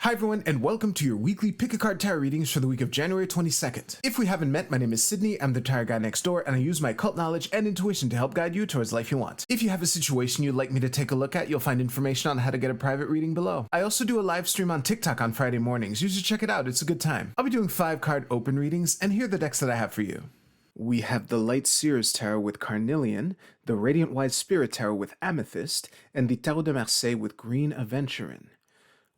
Hi everyone, and welcome to your weekly Pick a Card Tarot readings for the week of January 22nd. If we haven't met, my name is Sydney, I'm the tarot guy next door, and I use my occult knowledge and intuition to help guide you towards life you want. If you have a situation you'd like me to take a look at, you'll find information on how to get a private reading below. I also do a live stream on TikTok on Friday mornings. You should check it out, it's a good time. I'll be doing 5-card open readings, and here are the decks that I have for you. We have the Light Seer's Tarot with Carnelian, the Radiant Wise Spirit Tarot with Amethyst, and the Tarot de Marseille with Green Aventurine.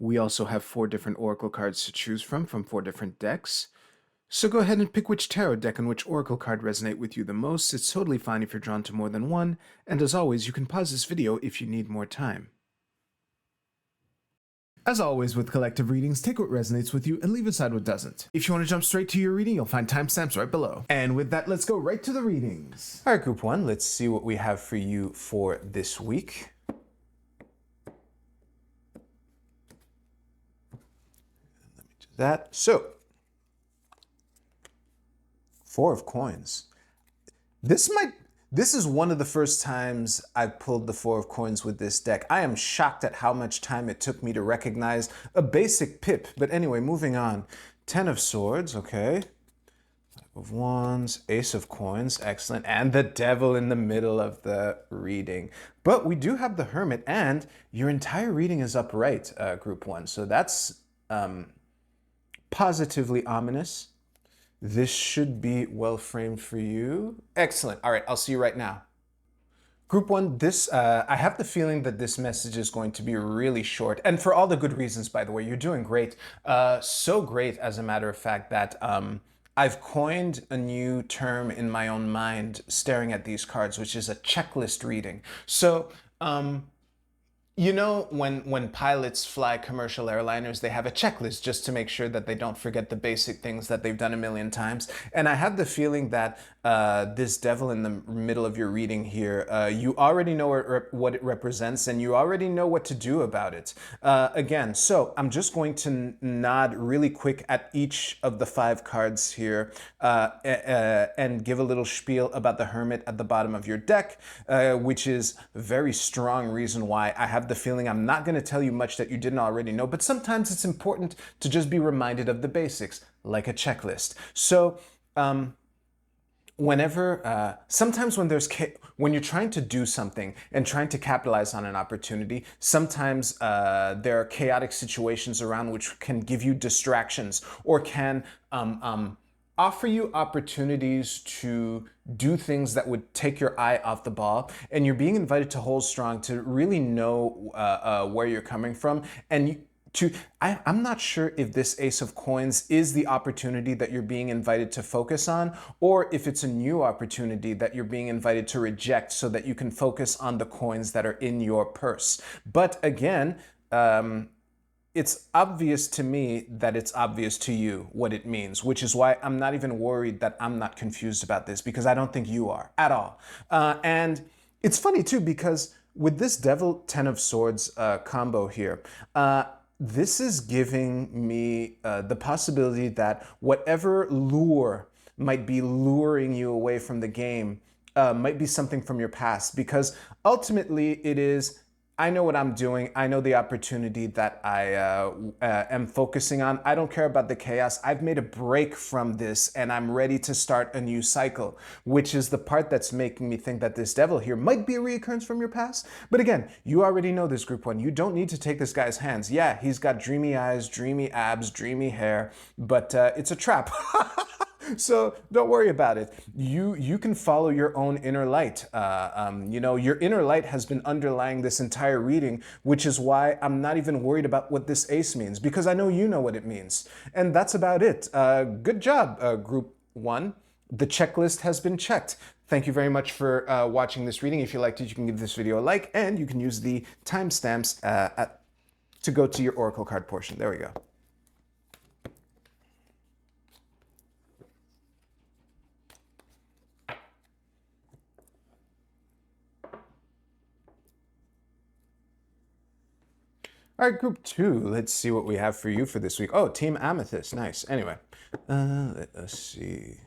We also have 4 different oracle cards to choose from 4 different decks. So go ahead and pick which tarot deck and which oracle card resonate with you the most. It's totally fine if you're drawn to more than one, and as always, you can pause this video if you need more time. As always with collective readings, take what resonates with you and leave aside what doesn't. If you want to jump straight to your reading, you'll find timestamps right below. And with that, let's go right to the readings. All right, group 1, let's see what we have for you for this week. That. So, 4 of coins. This is one of the first times I've pulled the 4 of coins with this deck. I am shocked at how much time it took me to recognize a basic pip. But anyway, moving on. 10 of swords, okay. 5 of wands, ace of coins, excellent. And the devil in the middle of the reading. But we do have the hermit, and your entire reading is upright, group 1. So that's positively ominous. This should be well framed for you. Excellent. All right, I'll see you right now. Group 1, I have the feeling that this message is going to be really short, and for all the good reasons, by the way. You're doing great. So great, as a matter of fact, that I've coined a new term in my own mind staring at these cards, which is a checklist reading. So, you know, when pilots fly commercial airliners, they have a checklist just to make sure that they don't forget the basic things that they've done a million times. And I have the feeling that this devil in the middle of your reading here, you already know what it represents, and you already know what to do about it. Again, so I'm just going to nod really quick at each of the 5 cards here and give a little spiel about the hermit at the bottom of your deck, which is a very strong reason why I have the feeling I'm not going to tell you much that you didn't already know, but sometimes it's important to just be reminded of the basics, like a checklist. So, sometimes when you're trying to do something and trying to capitalize on an opportunity, sometimes there are chaotic situations around which can give you distractions or can offer you opportunities to do things that would take your eye off the ball, and you're being invited to hold strong, to really know where you're coming from, and I'm not sure if this Ace of Coins is the opportunity that you're being invited to focus on, or if it's a new opportunity that you're being invited to reject so that you can focus on the coins that are in your purse. But again, it's obvious to me that it's obvious to you what it means, which is why I'm not even worried that I'm not confused about this, because I don't think you are at all. And it's funny too, because with this Devil 10 of Swords combo here, this is giving me the possibility that whatever lure might be luring you away from the game might be something from your past, because ultimately it is, I know what I'm doing. I know the opportunity that I am focusing on. I don't care about the chaos. I've made a break from this, and I'm ready to start a new cycle, which is the part that's making me think that this devil here might be a reoccurrence from your past. But again, you already know this, group 1. You don't need to take this guy's hands. Yeah, he's got dreamy eyes, dreamy abs, dreamy hair, but it's a trap. So don't worry about it. You can follow your own inner light. You know, your inner light has been underlying this entire reading, which is why I'm not even worried about what this ace means, because I know you know what it means. And that's about it. Good job, group 1. The checklist has been checked. Thank you very much for watching this reading. If you liked it, you can give this video a like, and you can use the timestamps to go to your oracle card portion. There we go. All right, group 2, let's see what we have for you for this week. Oh, Team Amethyst, nice. Anyway, let us see.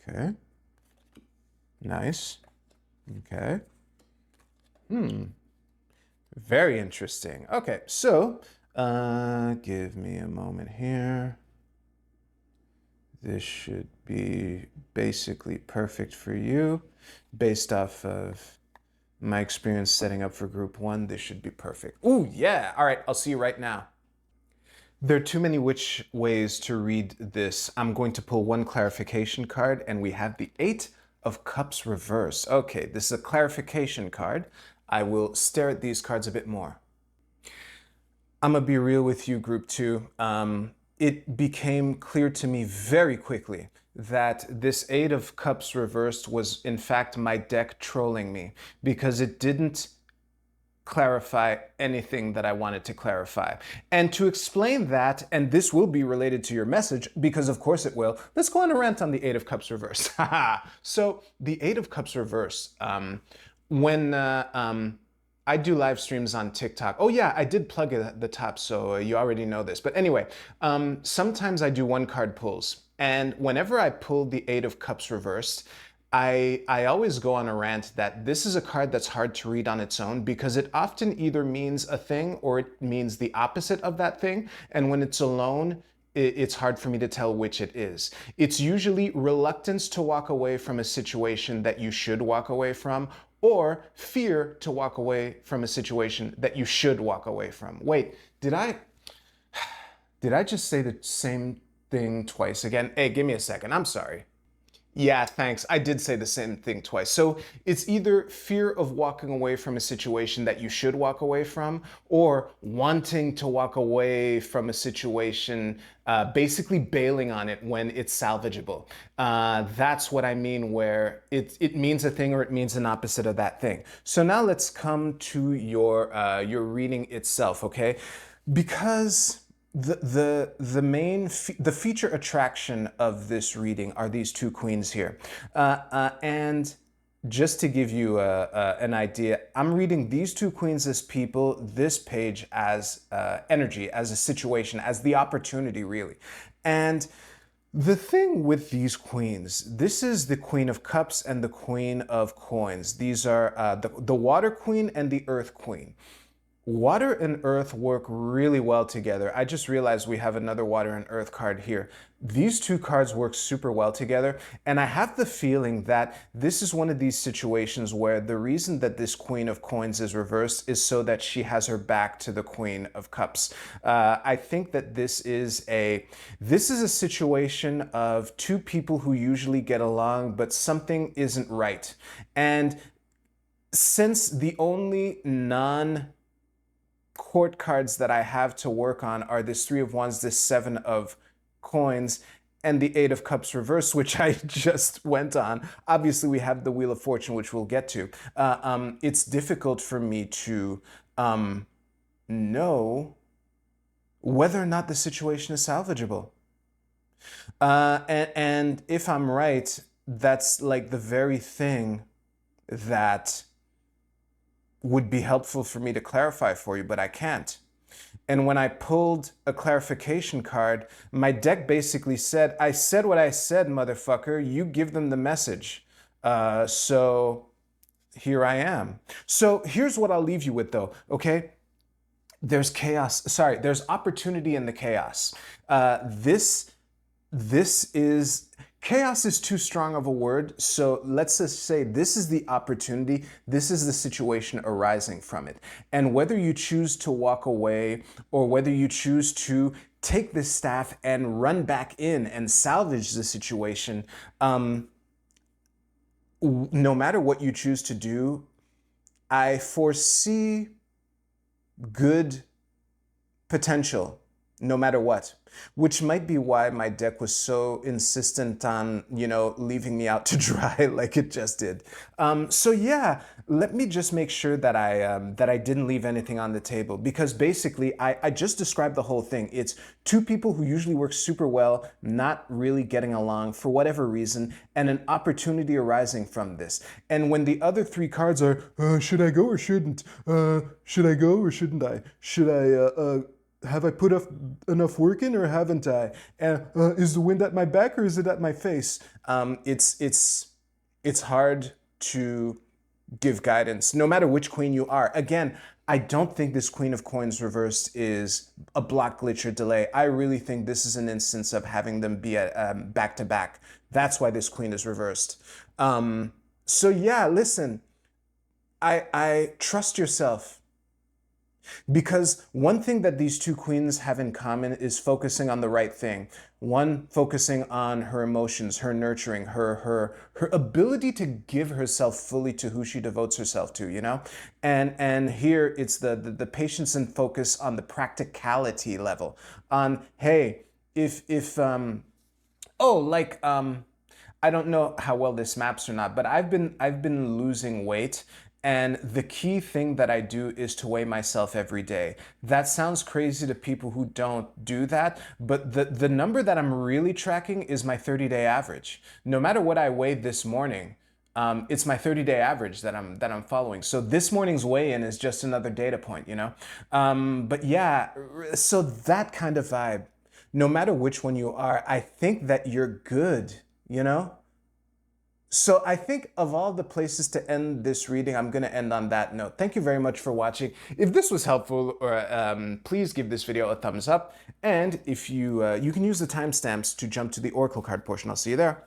Okay, nice. Okay. Very interesting. Okay, so give me a moment here. This should be basically perfect for you. Based off of my experience setting up for group one, this should be perfect. Ooh, yeah. All right, I'll see you right now. There are too many which ways to read this. I'm going to pull one clarification card, and we have the Eight of Cups reversed. Okay, this is a clarification card. I will stare at these cards a bit more. I'm gonna be real with you, group two. It became clear to me very quickly that this Eight of Cups reversed was in fact my deck trolling me because it didn't clarify anything that I wanted to clarify. And to explain that, and this will be related to your message, because of course it will, let's go on a rant on the Eight of Cups reversed. So the Eight of Cups reversed, when I do live streams on TikTok. Oh yeah, I did plug it at the top, so you already know this. But anyway, sometimes I do one card pulls. And whenever I pull the Eight of Cups reversed, I always go on a rant that this is a card that's hard to read on its own because it often either means a thing or it means the opposite of that thing. And when it's alone, it's hard for me to tell which it is. It's usually reluctance to walk away from a situation that you should walk away from, or fear to walk away from a situation that you should walk away from. Wait, did I just say the same thing twice again? Hey, give me a second. I'm sorry. Yeah, thanks. I did say the same thing twice. So it's either fear of walking away from a situation that you should walk away from, or wanting to walk away from a situation, basically bailing on it when it's salvageable. That's what I mean, where it means a thing or it means an opposite of that thing. So now let's come to your reading itself, okay? Because the feature attraction of this reading are these two queens here, and just to give you an idea, I'm reading these two queens as people, this page as energy, as a situation, as the opportunity, really. And the thing with these queens, this is the Queen of Cups and the Queen of Coins. These are the Water Queen and the Earth Queen. Water and earth work really well together. I just realized we have another water and earth card here. These two cards work super well together, and I have the feeling that this is one of these situations where the reason that this Queen of Coins is reversed is so that she has her back to the Queen of Cups. I think that this is a situation of two people who usually get along, but something isn't right. And since the only court cards that I have to work on are this Three of Wands, this Seven of Coins, and the Eight of Cups reversed, which I just went on. Obviously, we have the Wheel of Fortune, which we'll get to. It's difficult for me to know whether or not the situation is salvageable. And if I'm right, that's like the very thing that would be helpful for me to clarify for you, but I can't. And when I pulled a clarification card, my deck basically said, I said what I said, motherfucker, you give them the message. So here I am. So here's what I'll leave you with though, okay? There's chaos, sorry, there's opportunity in the chaos. Chaos is too strong of a word, so let's just say this is the opportunity, this is the situation arising from it. And whether you choose to walk away or whether you choose to take this staff and run back in and salvage the situation, no matter what you choose to do, I foresee good potential no matter what, which might be why my deck was so insistent on, leaving me out to dry like it just did. So yeah, let me just make sure that I didn't leave anything on the table, because basically I just described the whole thing. It's two people who usually work super well, not really getting along for whatever reason, and an opportunity arising from this. And when the other three cards are, should I go or shouldn't? Should I go or shouldn't I? Should I, have I put enough work in or haven't I? Is the wind at my back or is it at my face? It's hard to give guidance, no matter which queen you are. Again, I don't think this Queen of Coins reversed is a block, glitch, or delay. I really think this is an instance of having them be at back to back. That's why this queen is reversed. So yeah, listen, I trust yourself. Because one thing that these two queens have in common is focusing on the right thing. One focusing on her emotions, her nurturing, her ability to give herself fully to who she devotes herself to, you know? And here it's the patience and focus on the practicality level. On, hey, if oh, like I don't know how well this maps or not, but I've been losing weight, and the key thing that I do is to weigh myself every day. That sounds crazy to people who don't do that, but the number that I'm really tracking is my 30-day average. No matter what I weighed this morning, it's my 30-day average that I'm following. So this morning's weigh-in is just another data point, you know. But yeah, so that kind of vibe. No matter which one you are, I think that you're good, you know. So I think of all the places to end this reading, I'm going to end on that note. Thank you very much for watching. If this was helpful, please give this video a thumbs up. And if you can use the timestamps to jump to the Oracle card portion. I'll see you there.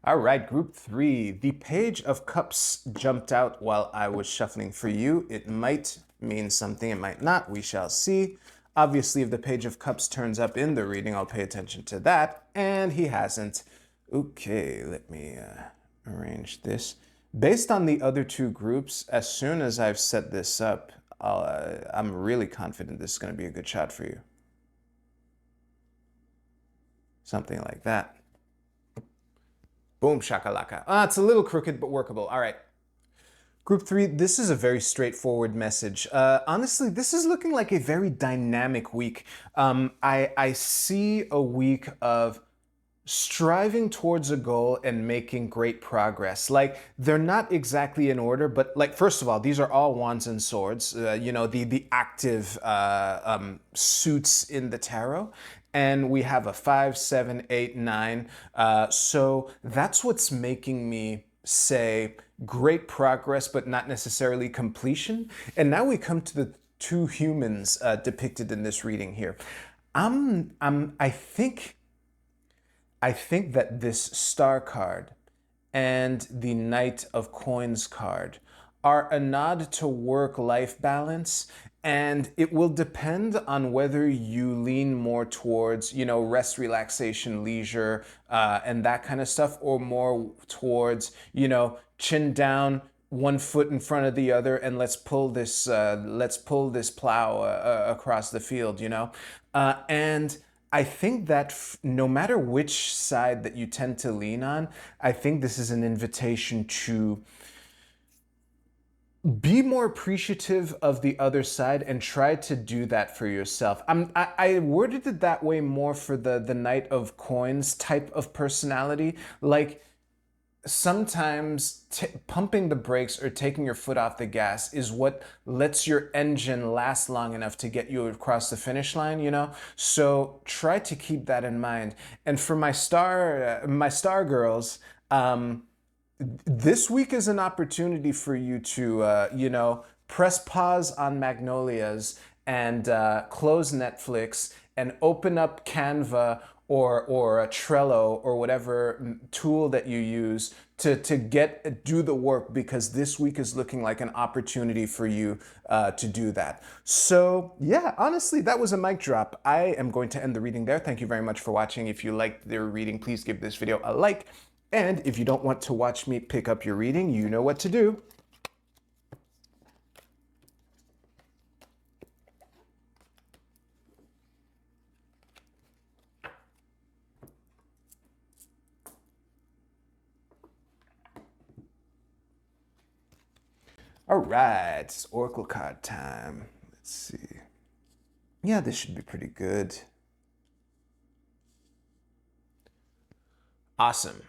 All right, group 3. The Page of Cups jumped out while I was shuffling for you. It might mean something, it might not. We shall see. Obviously, if the Page of Cups turns up in the reading, I'll pay attention to that. And he hasn't. Okay, let me arrange this. Based on the other two groups, as soon as I've set this up, I'm really confident this is going to be a good shot for you. Something like that. Boom, shakalaka. It's a little crooked, but workable. All right. Group 3, this is a very straightforward message. Honestly, this is looking like a very dynamic week. I see a week of striving towards a goal and making great progress. Like, they're not exactly in order, but like, first of all, these are all wands and swords, you know, the active suits in the tarot. And we have a 5, 7, 8, 9. So that's what's making me say great progress, but not necessarily completion. And now we come to the two humans depicted in this reading here. I think that this Star card and the Knight of Coins card are a nod to work-life balance, and it will depend on whether you lean more towards, you know, rest, relaxation, leisure, and that kind of stuff, or more towards, you know, chin down, one foot in front of the other, and let's pull this plow across the field, you know, and I think that no matter which side that you tend to lean on, I think this is an invitation to be more appreciative of the other side and try to do that for yourself. I worded it that way more for the Knight of Coins type of personality. Like, sometimes pumping the brakes or taking your foot off the gas is what lets your engine last long enough to get you across the finish line, you know? So try to keep that in mind. And for my star girls, this week is an opportunity for you to, you know, press pause on Magnolias and close Netflix and open up Canva or a Trello or whatever tool that you use to do the work, because this week is looking like an opportunity for you to do that. So yeah, honestly, that was a mic drop. I am going to end the reading there. Thank you very much for watching. If you liked the reading, please give this video a like. And if you don't want to watch me pick up your reading, you know what to do. All right, it's Oracle card time. Let's see. Yeah, this should be pretty good. Awesome.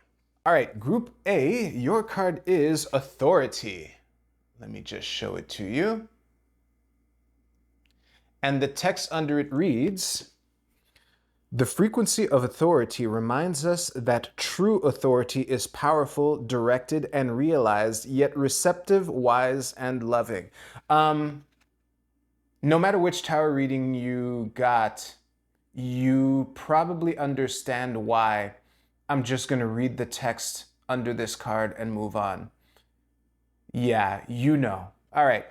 All right, Group A, your card is Authority. Let me just show it to you. And the text under it reads, the frequency of authority reminds us that true authority is powerful, directed, and realized, yet receptive, wise, and loving. No matter which tarot reading you got, you probably understand why I'm just going to read the text under this card and move on. Yeah, you know. All right.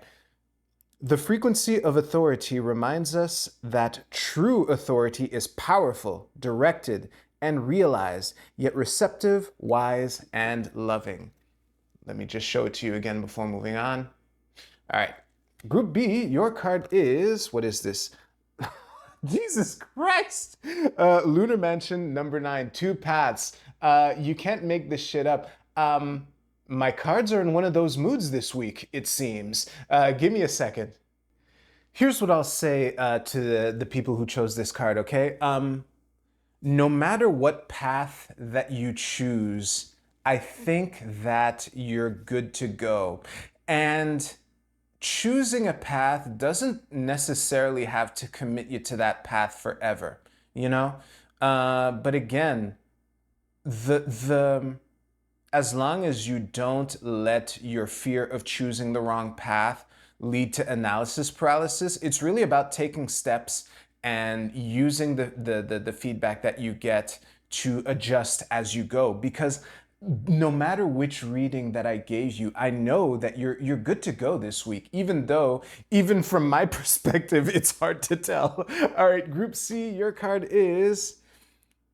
The frequency of authority reminds us that true authority is powerful, directed, and realized, yet receptive, wise, and loving. Let me just show it to you again before moving on. All right. Group B, your card is, what is this? Jesus Christ! Lunar Mansion number 9, 2 paths. You can't make this shit up. My cards are in one of those moods this week, it seems. Give me a second. Here's what I'll say to the people who chose this card, okay? No matter what path that you choose, I think that you're good to go. And choosing a path doesn't necessarily have to commit you to that path forever, you know? But again, as long as you don't let your fear of choosing the wrong path lead to analysis paralysis, it's really about taking steps and using the feedback that you get to adjust as you go. Because no matter which reading that I gave you, I know that you're good to go this week, even though, even from my perspective, it's hard to tell. All right, Group C, your card is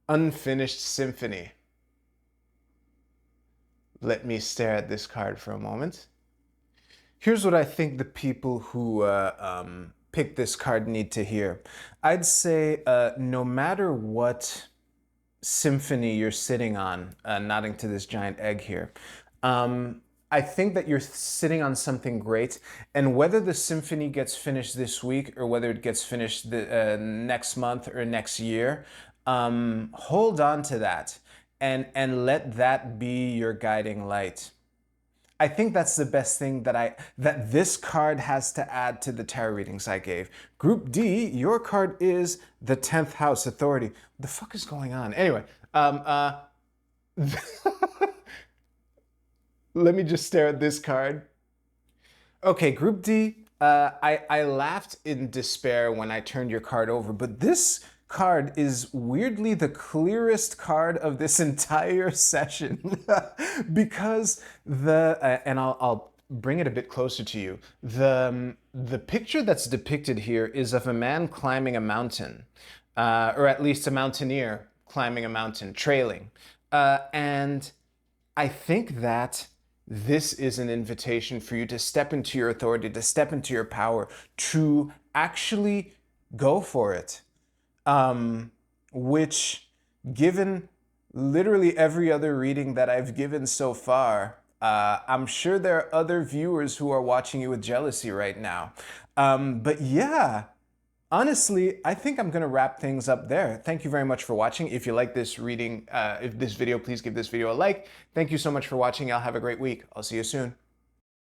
Unfinished Symphony. Let me stare at this card for a moment. Here's what I think the people who picked this card need to hear. I'd say no matter what symphony you're sitting on, nodding to this giant egg here, I think that you're sitting on something great, and whether the symphony gets finished this week or whether it gets finished next month or next year, hold on to that and let that be your guiding light. I think that's the best thing that this card has to add to the tarot readings I gave. Group D, your card is the 10th house, Authority. What the fuck is going on? Anyway, let me just stare at this card. Okay, Group D, I laughed in despair when I turned your card over, but this card is weirdly the clearest card of this entire session because and I'll bring it a bit closer to you. The picture that's depicted here is of a man climbing a mountain, or at least a mountaineer climbing a mountain, trailing. And I think that this is an invitation for you to step into your authority, to step into your power, to actually go for it. Which, given literally every other reading that I've given so far, I'm sure there are other viewers who are watching you with jealousy right now. But yeah, honestly, I think I'm gonna wrap things up there. Thank you very much for watching. If you like this reading, if this video, please give this video a like. Thank you so much for watching. Y'all have a great week. I'll see you soon.